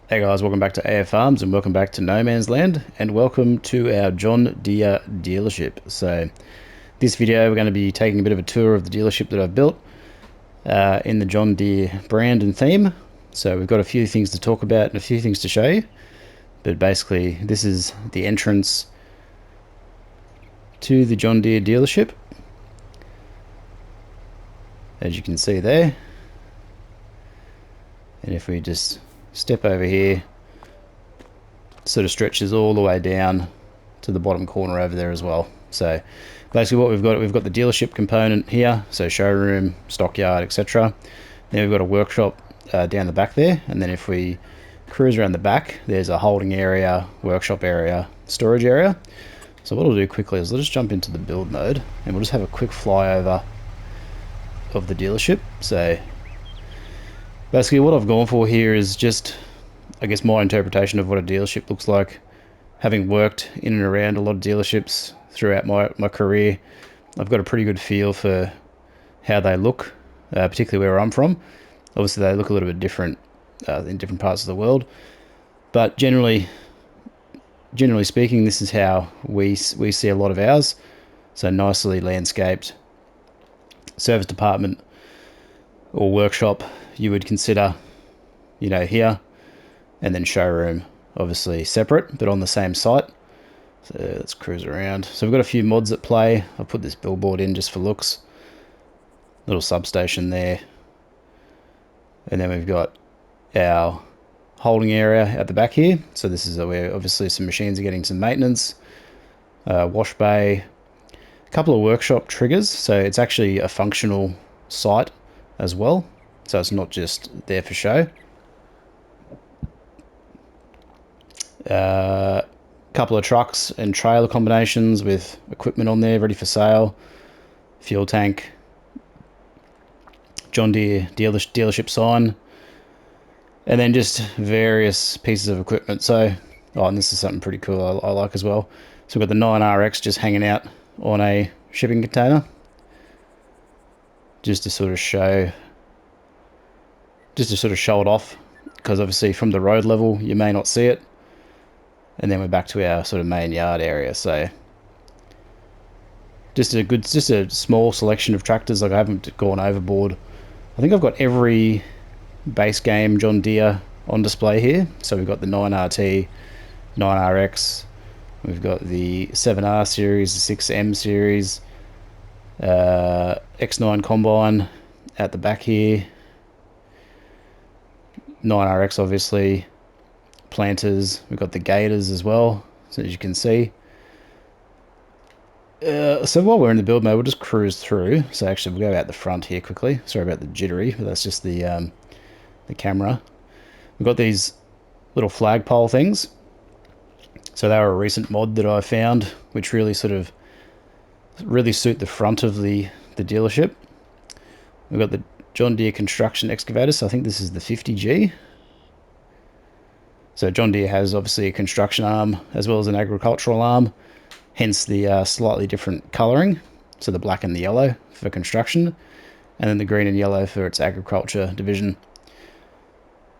Hey guys, welcome back to AF Farms and welcome back to No Man's Land and welcome to our John Deere dealership. So this video we're going to be taking a bit of a tour of the dealership that I've built in the John Deere brand and theme. So we've got a few things to talk about and a few things to show you. But basically this is the entrance to the John Deere dealership, as you can see there. And if we just step over here, sort of stretches all the way down to the bottom corner over there as well. So basically what we've got the dealership component here, so showroom, stockyard, etc. Then we've got a workshop down the back there, and then if we cruise around the back, there's a holding area, workshop area, storage area. So what I'll do quickly is I'll just jump into the build mode and we'll just have a quick flyover of the dealership. So basically what I've gone for here is just, I guess, my interpretation of what a dealership looks like. Having worked in and around a lot of dealerships throughout my career, I've got a pretty good feel for how they look, particularly where I'm from. Obviously they look a little bit different in different parts of the world, but generally speaking, this is how we see a lot of ours. So nicely landscaped service department or workshop you would consider, you know, here, and then showroom obviously separate but on the same site. So let's cruise around. So we've got a few mods at play. I'll put this billboard in just for looks. Little substation there, and then we've got our holding area at the back here. So this is where obviously some machines are getting some maintenance. Wash bay, a couple of workshop triggers, so it's actually a functional site as well, so it's not just there for show. Couple of trucks and trailer combinations with equipment on there ready for sale. Fuel tank, John Deere dealership sign, and then just various pieces of equipment. So, oh, and this is something pretty cool I like as well. So we've got the 9RX just hanging out on a shipping container, just to sort of show it off, because obviously from the road level you may not see it. And then we're back to our sort of main yard area. So just a small selection of tractors. Like, I haven't gone overboard. I think I've got every base game John Deere on display here. So we've got the 9RT, 9RX, we've got the 7R series, the 6M series, X9 combine at the back here, 9RX obviously, planters, we've got the gators as well, so as you can see. So while we're in the build mode, we'll just cruise through. So actually we'll go out the front here quickly. Sorry about the jittery, but that's just the camera. We've got these little flagpole things. So they were a recent mod that I found, which really suit the front of the dealership. We've got the John Deere construction excavator. So I think this is the 50G. So John Deere has obviously a construction arm as well as an agricultural arm, hence the slightly different colouring. So the black and the yellow for construction, and then the green and yellow for its agriculture division.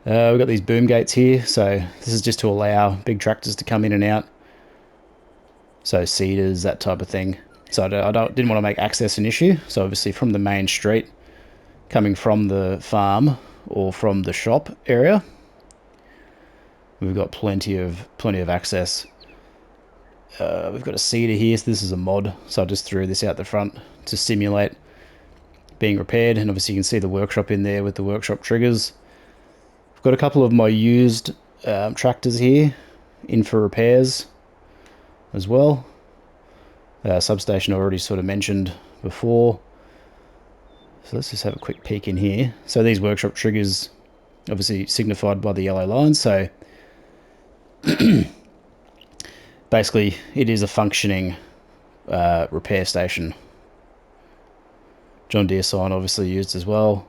We've got these boom gates here, so this is just to allow big tractors to come in and out. So seeders, that type of thing. So didn't want to make access an issue. So obviously from the main street, coming from the farm or from the shop area, we've got plenty of access. We've got a seeder here, so this is a mod, so I just threw this out the front to simulate being repaired, and obviously you can see the workshop in there with the workshop triggers. I've got a couple of my used tractors here in for repairs as well. Substation I already sort of mentioned before. So let's just have a quick peek in here. So these workshop triggers obviously signified by the yellow lines, so basically it is a functioning repair station. John Deere sign obviously used as well.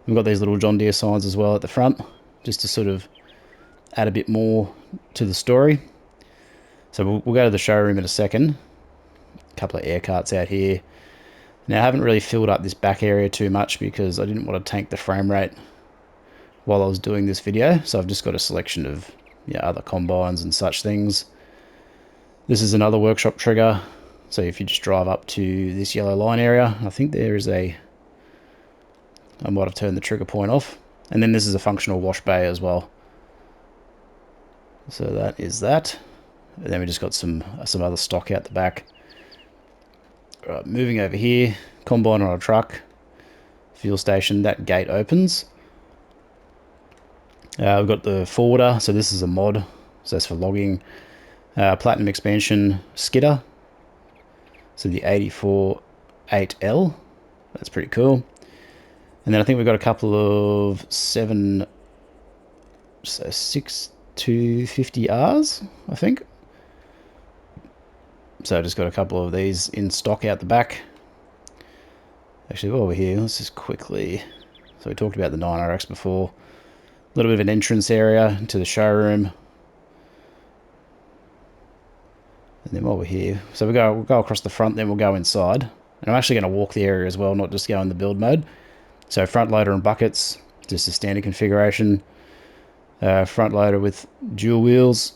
We've got these little John Deere signs as well at the front, just to sort of add a bit more to the story. So we'll go to the showroom in a second. A couple of air carts out here. Now I haven't really filled up this back area too much because I didn't want to tank the frame rate while I was doing this video. So I've just got a selection of other combines and such things. This is another workshop trigger. So if you just drive up to this yellow line area, I think there is I might have turned the trigger point off. And then this is a functional wash bay as well. So that is that. And then we just got some other stock out the back. Right, moving over here, combine on a truck, fuel station, that gate opens. We've got the forwarder, so this is a mod, so that's for logging. Platinum expansion skidder, so the 84-8L, that's pretty cool. And then I think we've got a couple of 6250Rs, I think. So I just got a couple of these in stock out the back. Actually, while we're here, let's just quickly... So we talked about the 9RX before. A little bit of an entrance area into the showroom. And then while we're here... So we'll go across the front, then we'll go inside. And I'm actually going to walk the area as well, not just go in the build mode. So front loader and buckets, just a standard configuration. Front loader with dual wheels.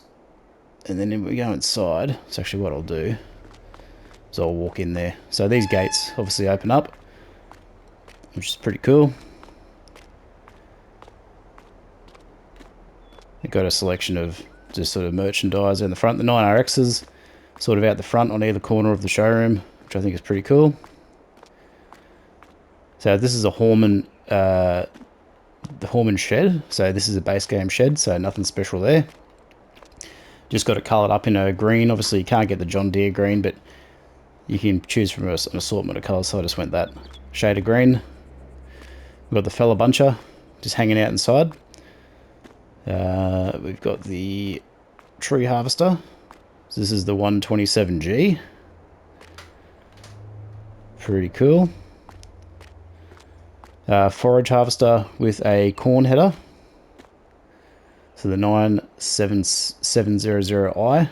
And then we go inside. So actually what I'll do is I'll walk in there. So these gates obviously open up, which is pretty cool. You've got a selection of just sort of merchandise in the front. The 9RXs sort of out the front on either corner of the showroom, which I think is pretty cool. So this is a Horman, the Horman shed. So this is a base game shed, so nothing special there. Just got it coloured up in a green. Obviously you can't get the John Deere green, but you can choose from an assortment of colours, so I just went that shade of green. We've got the fella buncher just hanging out inside. We've got the tree harvester. So this is the 127G. Pretty cool. Forage harvester with a corn header. So the 97700i.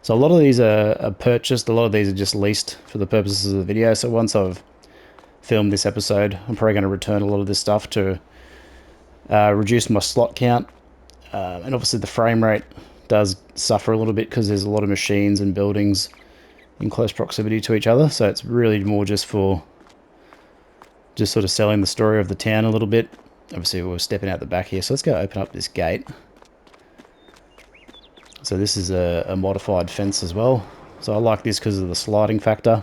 So a lot of these are purchased, a lot of these are just leased for the purposes of the video. So once I've filmed this episode, I'm probably going to return a lot of this stuff to reduce my slot count. And obviously the frame rate does suffer a little bit because there's a lot of machines and buildings in close proximity to each other. So it's really more just for just sort of selling the story of the town a little bit. Obviously we're stepping out the back here, so let's go open up this gate. So this is a modified fence as well. So I like this because of the sliding factor.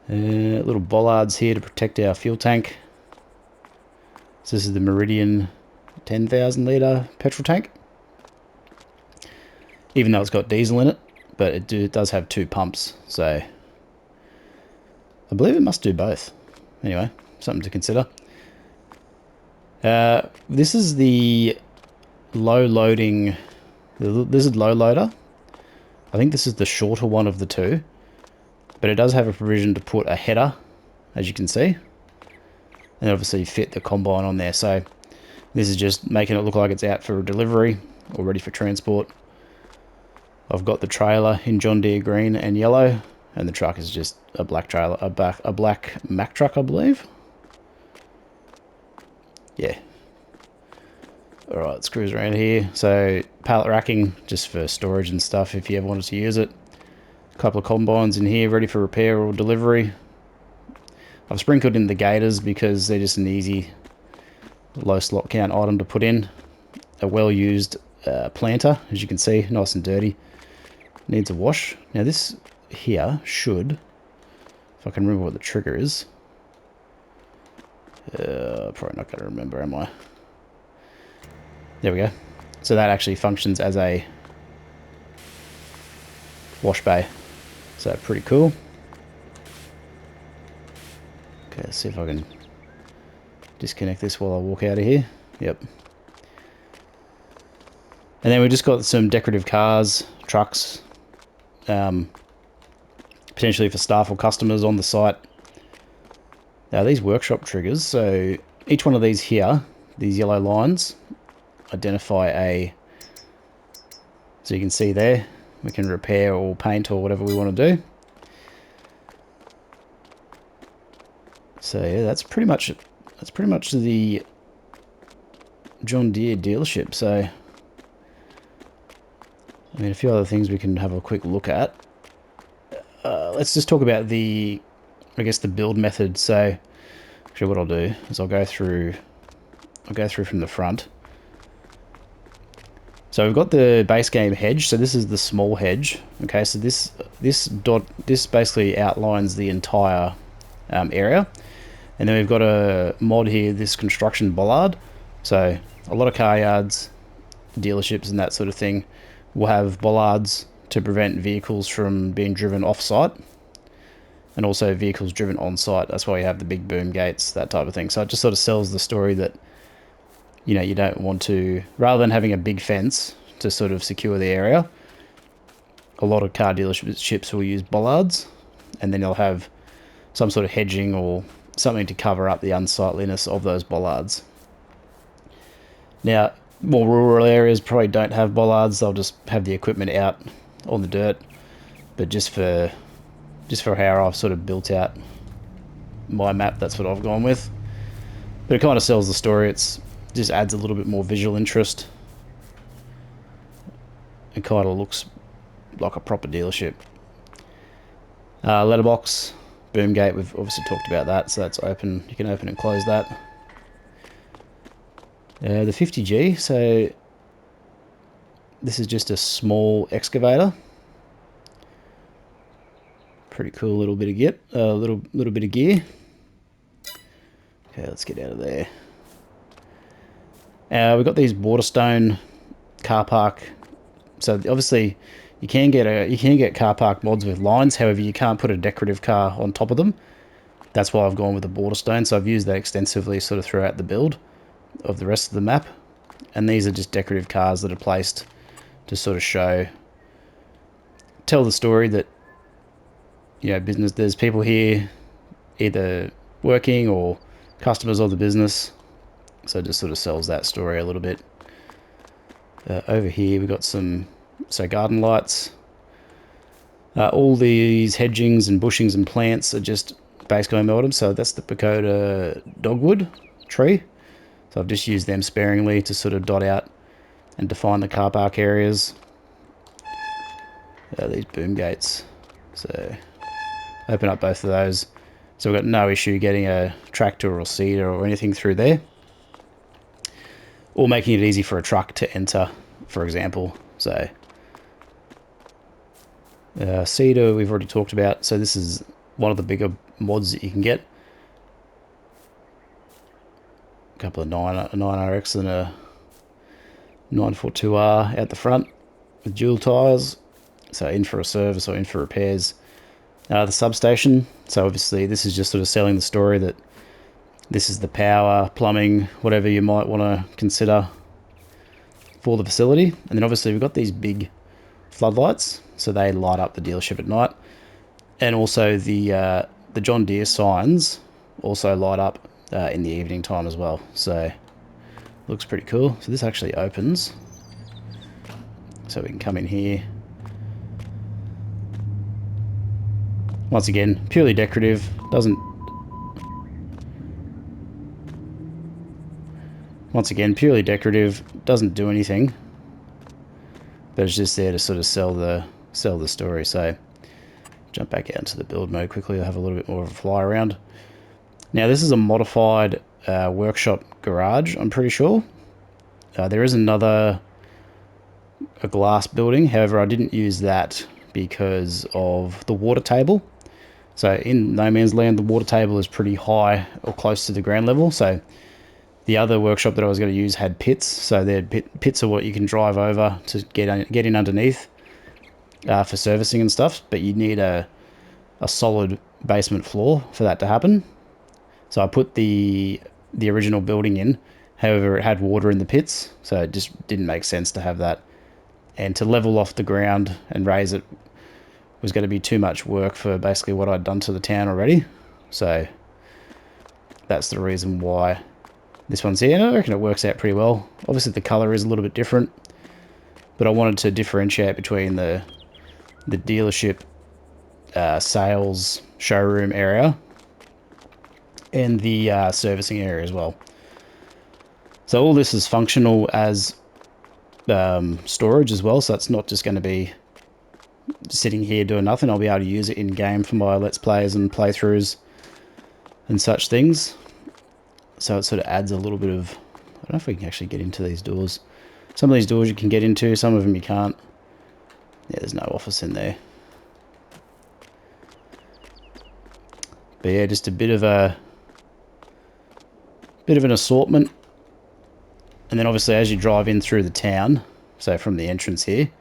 Little bollards here to protect our fuel tank. So this is the Meridian 10,000 litre petrol tank. Even though it's got diesel in it, but it does have two pumps. So I believe it must do both. Anyway, something to consider. This is the low loading, this is low loader. I think this is the shorter one of the two, but it does have a provision to put a header, as you can see, and obviously fit the combine on there. So this is just making it look like it's out for delivery or ready for transport. I've got the trailer in John Deere green and yellow, and the truck is just a black trailer, a black Mack truck, I believe. Yeah. Alright, let's cruise around here. So, pallet racking, just for storage and stuff if you ever wanted to use it. A couple of combines in here, ready for repair or delivery. I've sprinkled in the gators because they're just an easy, low slot count item to put in. A well-used planter, as you can see, nice and dirty. Needs a wash. Now this here should, if I can remember what the trigger is. Probably not going to remember, am I? There we go. So that actually functions as a wash bay. So pretty cool. Okay, let's see if I can disconnect this while I walk out of here. Yep. And then we just got some decorative cars, trucks, potentially for staff or customers on the site. Now these workshop triggers, so each one of these here, these yellow lines, identify a, so you can see there, we can repair or paint or whatever we want to do. So yeah, that's pretty much the John Deere Dealership. So, I mean, a few other things we can have a quick look at. Let's just talk about the, I guess, the build method. So, actually, what I'll do is I'll go through from the front. So we've got the base game hedge. So this is the small hedge. Okay, so this basically outlines the entire area. And then we've got a mod here, this construction bollard. So a lot of car yards, dealerships and that sort of thing will have bollards to prevent vehicles from being driven off-site, and also vehicles driven on-site. That's why you have the big boom gates, that type of thing. So it just sort of sells the story that, you know, you don't want to, rather than having a big fence to sort of secure the area, a lot of car dealerships will use bollards, and then they'll have some sort of hedging or something to cover up the unsightliness of those bollards. Now, more rural areas probably don't have bollards. They'll just have the equipment out on the dirt. But just for how I've sort of built out my map, that's what I've gone with. But it kind of sells the story. It's just adds a little bit more visual interest. It kind of looks like a proper dealership. Letterbox, boom gate, we've obviously talked about that, so that's open. You can open and close that. The 50G, so this is just a small excavator. Pretty cool little bit of little bit of gear. Okay, let's get out of there. We've got these Waterstone car park. So obviously you can get car park mods with lines. However, you can't put a decorative car on top of them. That's why I've gone with the Waterstone. So I've used that extensively sort of throughout the build of the rest of the map. And these are just decorative cars that are placed to sort of tell the story that, you know, there's people here either working or customers of the business. So it just sort of sells that story a little bit. Over here we've got some garden lights. All these hedgings and bushings and plants are just base game modem. So that's the Pagoda dogwood tree. So I've just used them sparingly to sort of dot out and define the car park areas. These boom gates. So open up both of those. So we've got no issue getting a tractor or seeder or anything through there. Or making it easy for a truck to enter, for example. So seeder we've already talked about. So this is one of the bigger mods that you can get. A couple of 9RX and a 942R out the front with dual tyres. So in for a service or in for repairs. The substation. So obviously this is just sort of selling the story that this is the power, plumbing, whatever you might want to consider for the facility. And then obviously we've got these big floodlights, so they light up the dealership at night. And also the John Deere signs also light up in the evening time as well. So looks pretty cool. So this actually opens, so we can come in here. Once again, purely decorative. Once again, purely decorative. Doesn't do anything, but it's just there to sort of sell the story. So jump back out into the build mode quickly. I'll have a little bit more of a fly around. Now this is a modified workshop garage, I'm pretty sure. There is a glass building. However, I didn't use that because of the water table. So in no man's land, the water table is pretty high or close to the ground level. So the other workshop that I was going to use had pits. So pits are what you can drive over to get in underneath for servicing and stuff. But you need a solid basement floor for that to happen. So I put the original building in. However, it had water in the pits, so it just didn't make sense to have that. And to level off the ground and raise it was going to be too much work for basically what I'd done to the town already. So that's the reason why this one's here. And I reckon it works out pretty well. Obviously the color is a little bit different, but I wanted to differentiate between the dealership sales showroom area and the servicing area as well. So all this is functional as storage as well, so it's not just going to be sitting here doing nothing. I'll be able to use it in game for my Let's Plays and playthroughs and such things. So it sort of adds a little bit of... I don't know if we can actually get into these doors. Some of these doors you can get into, some of them you can't. Yeah, there's no office in there. But yeah, just a bit of an assortment. And then obviously as you drive in through the town, so from the entrance here,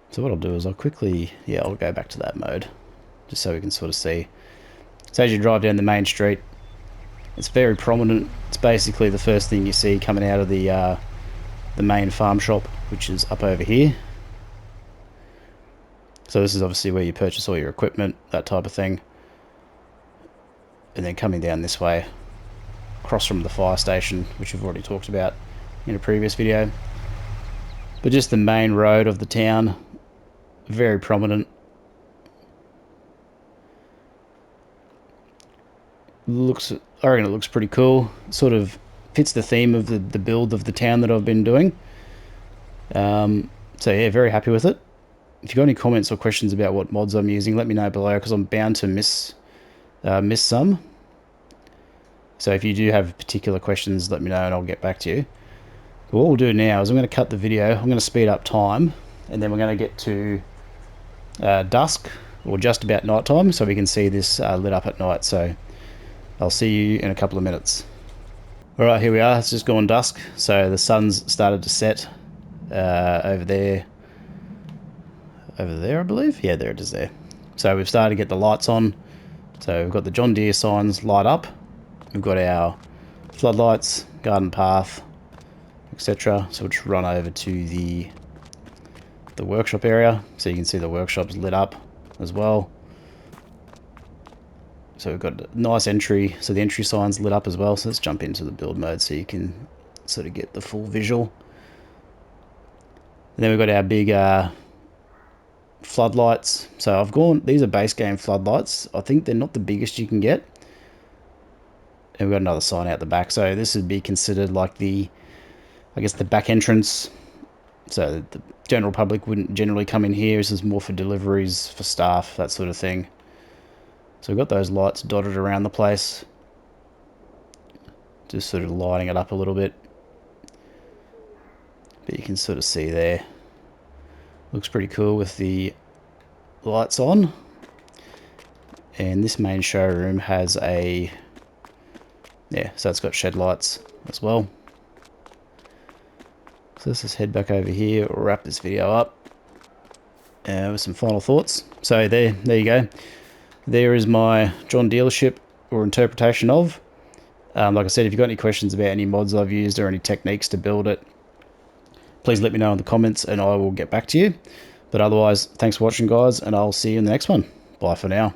so what I'll do is I'll quickly, yeah, I'll go back to that mode, just so we can sort of see. So as you drive down the main street, it's very prominent. It's basically the first thing you see coming out of the main farm shop, which is up over here. So this is obviously where you purchase all your equipment, that type of thing. And then coming down this way, across from the fire station, which we've already talked about in a previous video. But just the main road of the town, very prominent. I reckon it looks pretty cool. It sort of fits the theme of the build of the town that I've been doing. So yeah, very happy with it. If you've got any comments or questions about what mods I'm using, let me know below, because I'm bound to miss some. So if you do have particular questions, let me know and I'll get back to you. But what we'll do now is I'm going to cut the video. I'm going to speed up time, and then we're going to get to dusk, or just about night time, so we can see this lit up at night. So I'll see you in a couple of minutes. Alright, here we are. It's just gone dusk, so the sun's started to set over there. Over there, I believe? Yeah, there it is there. So we've started to get the lights on. So we've got the John Deere signs light up. We've got our floodlights, garden path, etc. So we'll just run over to the workshop area, so you can see the workshop's lit up as well. So we've got a nice entry, so the entry sign's lit up as well. So let's jump into the build mode so you can sort of get the full visual. And then we've got our big floodlights. So these are base game floodlights. I think they're not the biggest you can get. And we've got another sign out the back. So this would be considered like I guess the back entrance. So the general public wouldn't generally come in here. This is more for deliveries, for staff, that sort of thing. So we've got those lights dotted around the place. Just sort of lighting it up a little bit. But you can sort of see there. Looks pretty cool with the lights on. And this main showroom has so it's got shed lights as well. So let's just head back over here, wrap this video up with some final thoughts. So there you go. There is my John Dealership, or interpretation of. Like I said, if you've got any questions about any mods I've used or any techniques to build it, please let me know in the comments and I will get back to you. But otherwise, thanks for watching, guys, and I'll see you in the next one. Bye for now.